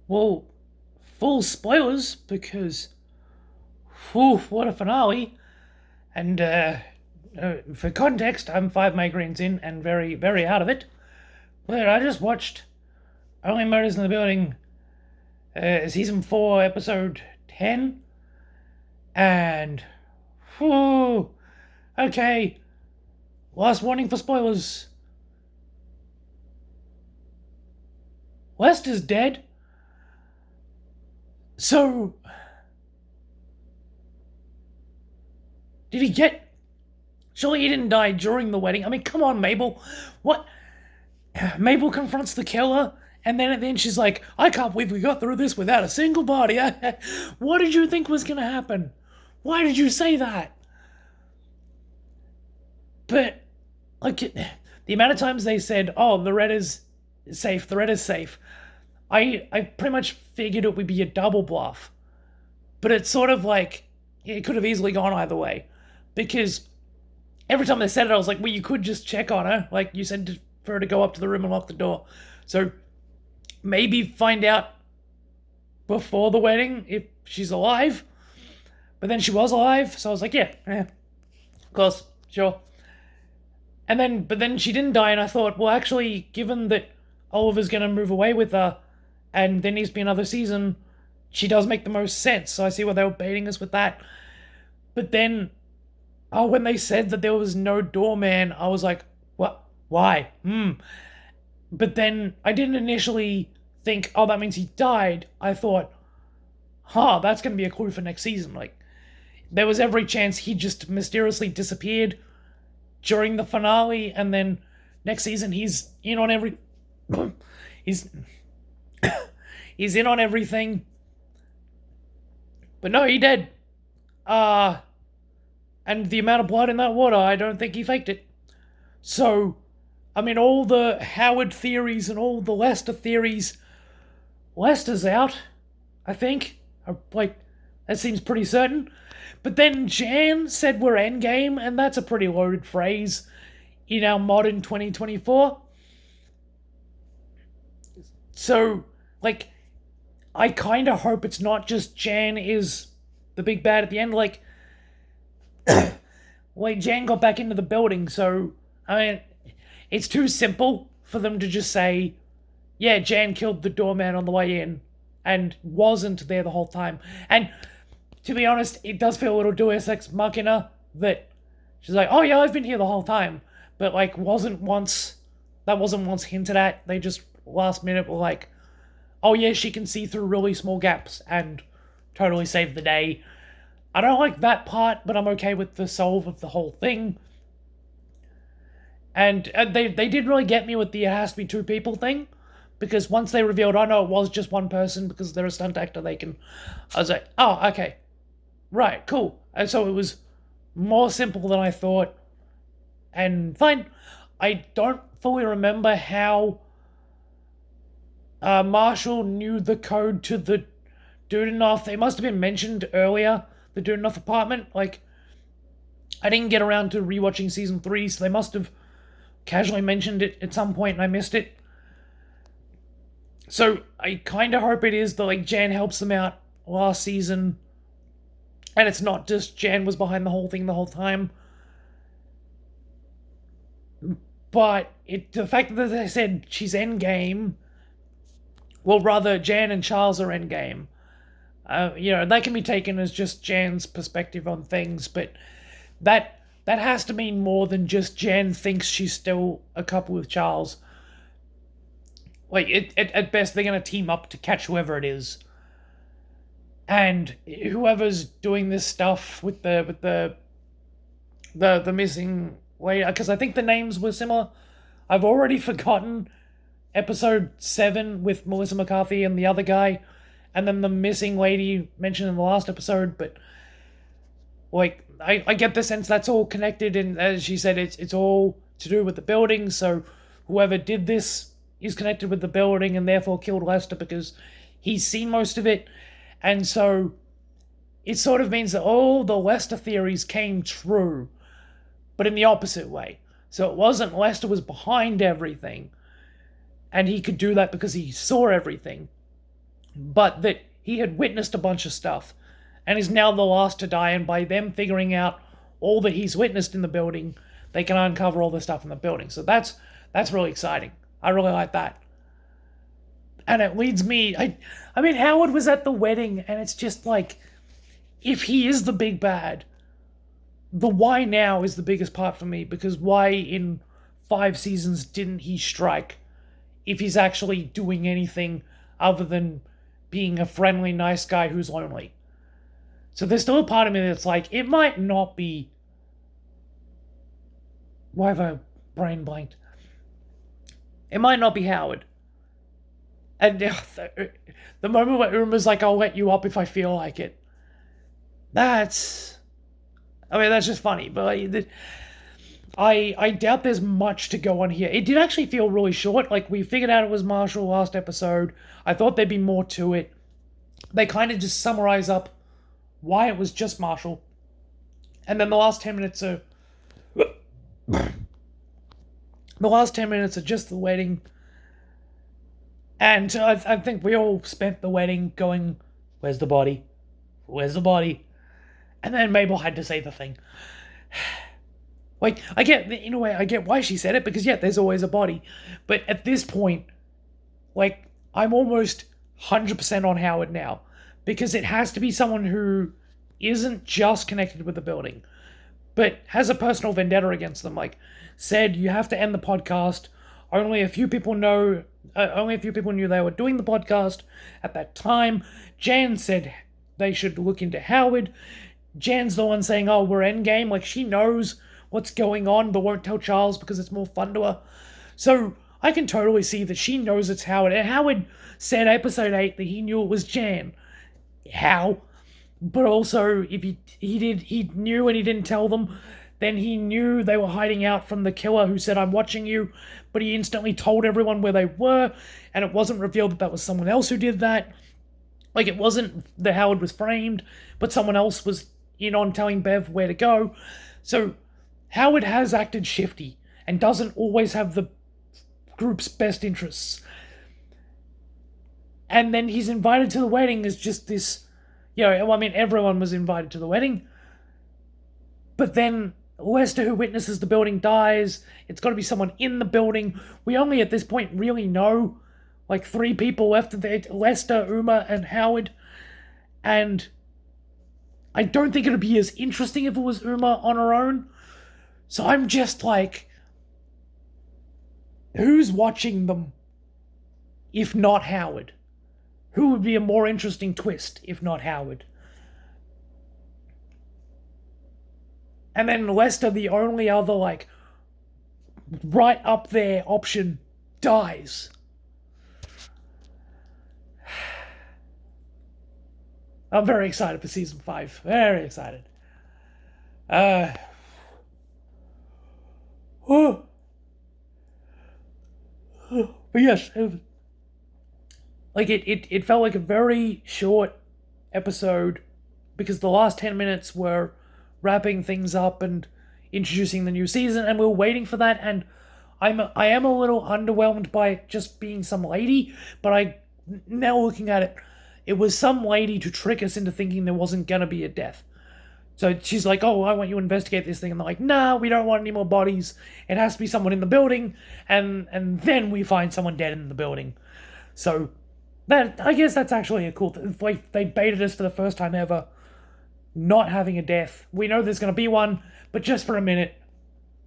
Well, full spoilers because, whew, what a finale! And for context, I'm 5 migraines in and very, very out of it. But I just watched Only Murders in the Building, season 4, episode 10, and whew, okay. Last warning for spoilers. West is dead. So, did he get? Surely he didn't die during the wedding. I mean, come on, Mabel. What? Mabel confronts the killer, and then at the end she's like, I can't believe we got through this without a single body. What did you think was going to happen? Why did you say that? But, like, the amount of times they said, oh, the red is safe, the red is safe, I pretty much figured it would be a double bluff. But it's sort of like, it could have easily gone either way. Because every time they said it, I was like, well, you could just check on her. Like, you said for her to go up to the room and lock the door. So maybe find out before the wedding if she's alive. But then she was alive, so I was like, yeah, of course, sure. But then she didn't die, and I thought, well, actually, given that Oliver's going to move away with her, and there needs to be another season, she does make the most sense. So I see why they were baiting us with that. But then, when they said that there was no doorman, I was like, what? Why? But then I didn't initially think, oh, that means he died. I thought, that's going to be a clue for next season. Like, there was every chance he just mysteriously disappeared during the finale, and then next season he's in on every... he's... he's in on everything. But no, he dead. And the amount of blood in that water, I don't think he faked it. So, I mean, all the Howard theories and all the Lester theories, Lester's out, I think. Like, that seems pretty certain. But then Jan said we're endgame, and that's a pretty loaded phrase in our modern 2024. So, like, I kind of hope it's not just Jan is the big bad at the end. Like, Jan got back into the building, so, I mean, it's too simple for them to just say, yeah, Jan killed the doorman on the way in and wasn't there the whole time. And to be honest, it does feel a little Deus Ex Machina that she's like, oh yeah, I've been here the whole time. But, like, wasn't once hinted at. They just, last minute, were like, oh yeah, she can see through really small gaps and totally save the day. I don't like that part, but I'm okay with the solve of the whole thing. And they did really get me with the it has to be two people thing. Because once they revealed, oh no, it was just one person because they're a stunt actor, I was like, oh, okay. Right, cool. And so it was more simple than I thought. And fine. I don't fully remember how Marshall knew the code to the Dudenoff. It must have been mentioned earlier, the Dudenoff apartment. Like, I didn't get around to rewatching season 3, so they must have casually mentioned it at some point and I missed it. So I kind of hope it is that, like, Jan helps them out last season, and it's not just Jan was behind the whole thing the whole time. But the fact that they said she's endgame, well, rather Jan and Charles are endgame. That can be taken as just Jan's perspective on things, but that has to mean more than just Jan thinks she's still a couple with Charles. Like, at best, they're going to team up to catch whoever it is. And whoever's doing this stuff with the missing... Wait, because I think the names were similar. I've already forgotten episode 7 with Melissa McCarthy and the other guy, and then the missing lady mentioned in the last episode, but, like, I get the sense that's all connected, and as she said, it's all to do with the building, so whoever did this is connected with the building and therefore killed Lester because he's seen most of it. And so it sort of means that all the Lester theories came true, but in the opposite way. So it wasn't Lester was behind everything, and he could do that because he saw everything. but that he had witnessed a bunch of stuff and is now the last to die, and by them figuring out all that he's witnessed in the building, they can uncover all the stuff in the building. So that's really exciting. I really like that. And it leads me... I mean, Howard was at the wedding, and it's just like, if he is the big bad, the why now is the biggest part for me, because why in 5 seasons didn't he strike if he's actually doing anything other than being a friendly, nice guy who's lonely? So there's still a part of me that's like, it might not be... Why have I brain blanked? It might not be Howard. And the moment where Uma's like, I'll let you up if I feel like it. That's just funny. But I doubt there's much to go on here. It did actually feel really short. Like, we figured out it was Marshall last episode. I thought there'd be more to it. They kind of just summarize up why it was just Marshall. And then the last 10 minutes are... The last 10 minutes are just the wedding. And I think we all spent the wedding going, where's the body? Where's the body? And then Mabel had to say the thing. Like, in a way, I get why she said it, because, yeah, there's always a body. But at this point, like, I'm almost 100% on Howard now. Because it has to be someone who isn't just connected with the building, but has a personal vendetta against them. Like, said, you have to end the podcast. Only a few people knew they were doing the podcast at that time. Jan said they should look into Howard. Jan's the one saying, oh, we're endgame. Like, she knows what's going on, but won't tell Charles because it's more fun to her. So I can totally see that she knows it's Howard. And Howard said episode 8 that he knew it was Jan. How? But also, if he knew and he didn't tell them, then he knew they were hiding out from the killer who said, I'm watching you, but he instantly told everyone where they were, and it wasn't revealed that was someone else who did that. Like, it wasn't that Howard was framed, but someone else was in on telling Bev where to go. So, Howard has acted shifty, and doesn't always have the group's best interests. And then he's invited to the wedding as just this, everyone was invited to the wedding. But then Lester, who witnesses the building, dies. It's got to be someone in the building. We only at this point really know, like, 3 people left there: Lester, Uma, and Howard. And I don't think it would be as interesting if it was Uma on her own. So I'm just like, who's watching them if not Howard? Who would be a more interesting twist if not Howard? And then Lester, the only other, like, right up there option, dies. I'm very excited for season 5. Very excited. But yes, it felt like a very short episode, because the last 10 minutes were wrapping things up and introducing the new season, and we were waiting for that, and I am a little underwhelmed by it just being some lady, but now looking at it, it was some lady to trick us into thinking there wasn't gonna be a death. So she's like, oh, I want you to investigate this thing, and they're like, nah, we don't want any more bodies, it has to be someone in the building, and then we find someone dead in the building. So that, I guess that's actually a cool thing. Like, they baited us for the first time ever, not having a death. We know there's going to be one, but just for a minute,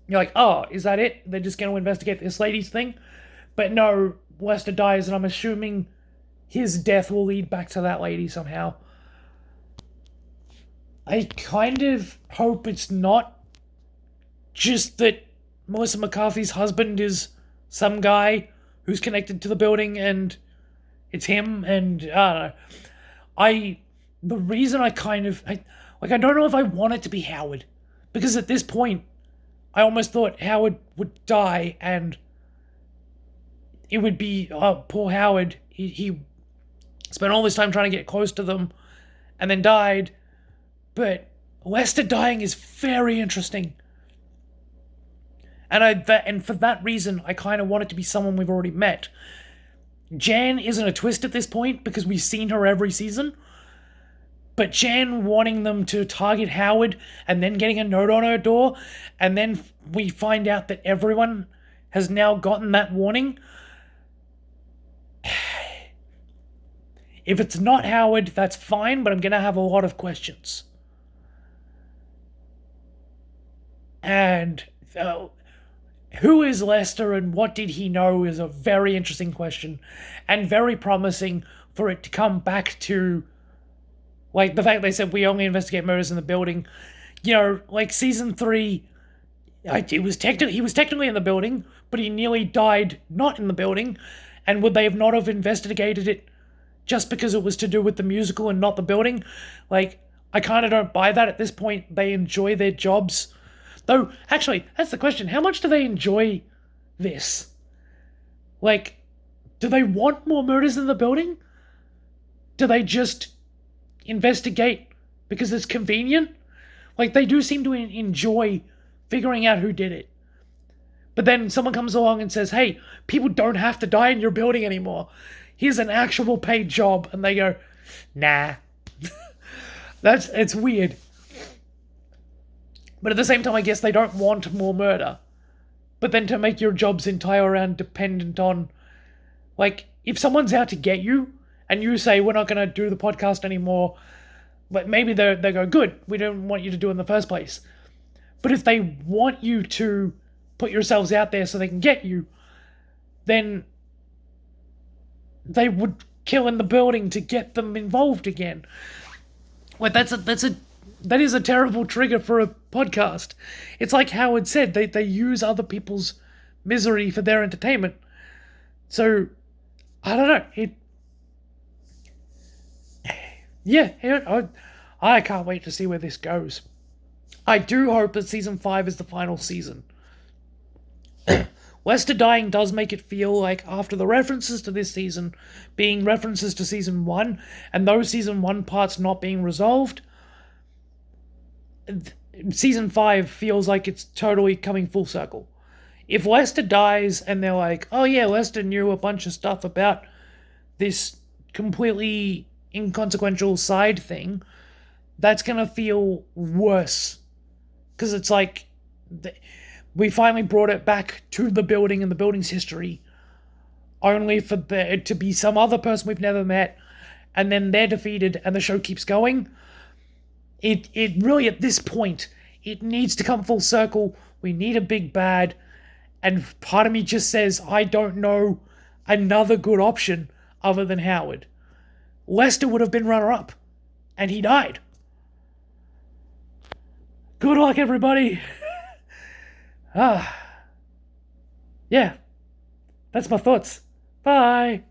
you're like, oh, is that it? They're just going to investigate this lady's thing? But no, Lester dies, and I'm assuming his death will lead back to that lady somehow. I kind of hope it's not just that Melissa McCarthy's husband is some guy who's connected to the building, and it's him, and I don't know. The reason I don't know if I want it to be Howard, because at this point, I almost thought Howard would die, and it would be, oh, poor Howard, he spent all this time trying to get close to them, and then died. But Lester dying is very interesting, and for that reason, I kind of want it to be someone we've already met. Jan isn't a twist at this point because we've seen her every season. But Jan wanting them to target Howard and then getting a note on her door, and then we find out that everyone has now gotten that warning. If it's not Howard, that's fine, but I'm going to have a lot of questions. And who is Lester and what did he know is a very interesting question, and very promising for it to come back to, like, the fact they said we only investigate murders in the building. You know, like season 3, he was technically in the building, but he nearly died not in the building. And would they have not have investigated it just because it was to do with the musical and not the building? Like, I kind of don't buy that at this point. They enjoy their jobs. Though, actually, that's the question. How much do they enjoy this? Like, do they want more murders in the building? Do they just investigate because it's convenient? Like, they do seem to enjoy figuring out who did it. But then someone comes along and says, hey, people don't have to die in your building anymore. Here's an actual paid job. And they go, nah. It's weird. But at the same time, I guess they don't want more murder. But then to make your jobs entire around dependent on, like, if someone's out to get you and you say, we're not going to do the podcast anymore, but maybe they go, good, we don't want you to do it in the first place. But if they want you to put yourselves out there so they can get you, then they would kill in the building to get them involved again. Like, that is a terrible trigger for a podcast. It's like Howard said, they use other people's misery for their entertainment. So, I don't know. I can't wait to see where this goes. I do hope that season 5 is the final season. Lester dying does make it feel like, after the references to this season being references to season 1, and those season 1 parts not being resolved, season 5 feels like it's totally coming full circle. If Lester dies and they're like, oh yeah, Lester knew a bunch of stuff about this completely inconsequential side thing, that's gonna feel worse. Because it's like, we finally brought it back to the building and the building's history, only for there to be some other person we've never met, and then they're defeated and the show keeps going. It really, at this point, it needs to come full circle. We need a big bad, and part of me just says, I don't know another good option other than Howard. Lester would have been runner-up, and he died. Good luck, everybody. Yeah, that's my thoughts. Bye.